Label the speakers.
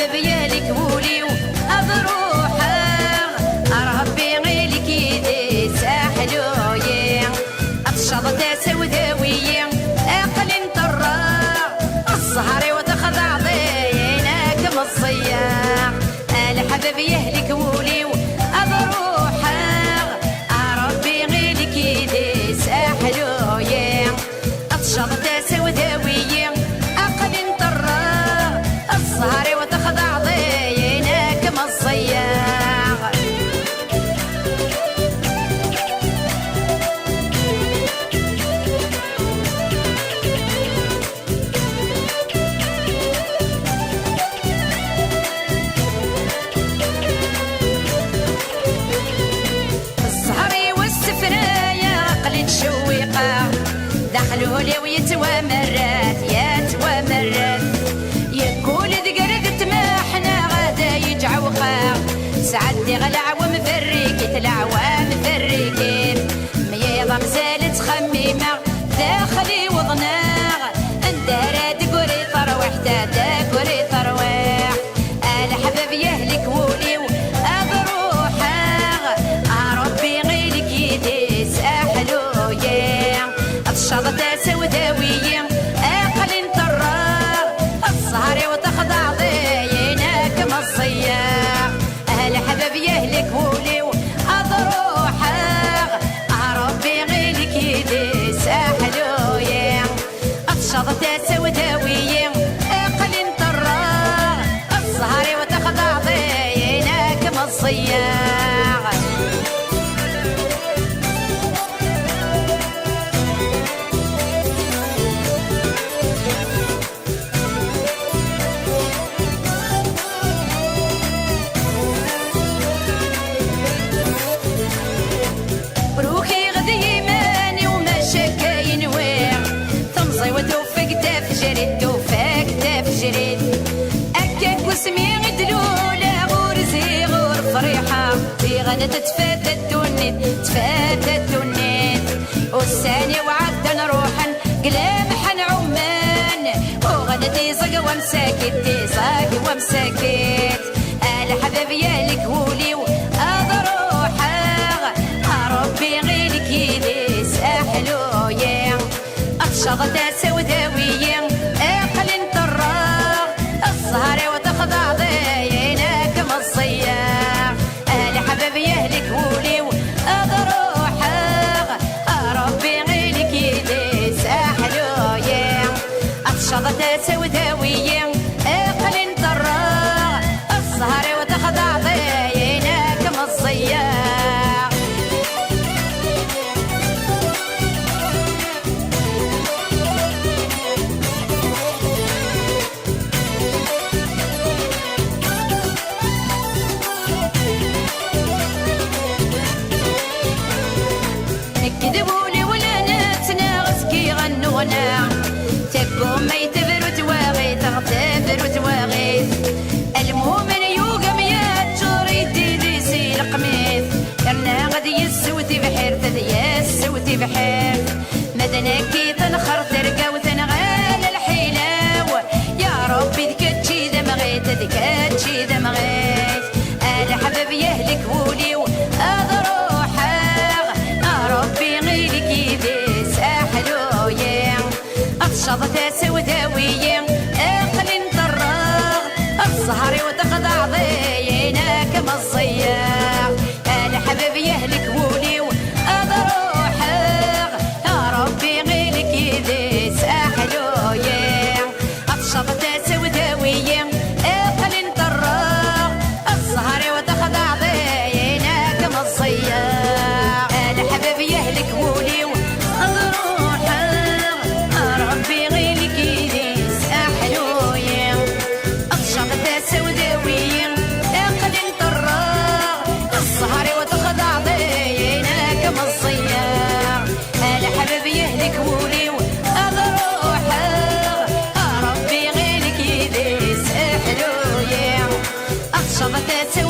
Speaker 1: الحباب يالك وليو أضروحا ربي غيلك يدي ساحلويا أتشاط تاسا وذاويا أقل انطرا الصهري وتخضع ضينا كما الصياح الحباب يهلك وليو أضروحا ربي غيلك يدي ساحلويا أتشاط تاسا وذاويا أقل انطرا الصهري وتخضع ضينا كما الصياح دخلوا لي ويتوامرات يتوامرات يقول ذقرق تماحنا غادا يجعوقا سعدي غلعوام فريكت العوام فريكت ميضة مزالت خميمة داخلي وضناغ اندارا دقوري طروح دقوري طروح الحباب يهلك وليو أضروحا ربي غيلك يدي ساحلويا الشاطة تاسا وذاوية أقل انطرا الصهري وتخضع ضينا كما الصياح الحباب يهلك وليو أضروحا ربي غيلك يدي ساحلويا الشاطة تاسا وذاوية أقل انطرا الصهري وتخضع ضينا كما الصياح تتفاتت النت والثاني وعدنا نروحا قلامحا عمان وغدا تيزق ومساكت تيزق ومساكت الحباب يالك وليو أضروحا ربي غيلك يدي ساحلويا أتشاط تاسا وذاويا أقل انطرا الصهري وتخضع ضينا كما الصياح الحباب يهلك وليو أضروحا ربي غيلك يدي ساحلويا أتشاط تاسا وذاويا أقل انطرا الصهري وتخضع ضينا كما الصياح كذبولي ولا ناتنا غسكي غنونا تكون ما يتبر وتواغيت تغتبر وتواغيت المهم يوقم يا تجوري تديسي القميث درنا غادي يسوتي بحير تدي يسوتي بحير مدناكي تنخر ترقى وتنغال الحيلاو يا ربي ذكتشي دمغيت ذكتشي دمغيت الحباب يهلك وليو أضروحا ربي غيلك يدي ساحلويا الشاط تاسا وذاويا أقل انطرا الصهري وتخضع ضينا كما الصياح الحباب يهلك وليو أضروحا ربي غيلك يدي ساحلويا الشاط تاسا وذاويا أقل انطرا الصهري وتخضع ضينا كما الصياح الحباب يهلك وليو أضروحا ربي غيلك يدي ساحلويا الشاط تاسا وذاويا أقل انطرا الصهري وتخضع ضينا كما الصياح الحباب يهلك وليو أضروحا ربي غيلك يدي ساحلويا الشاط تاسا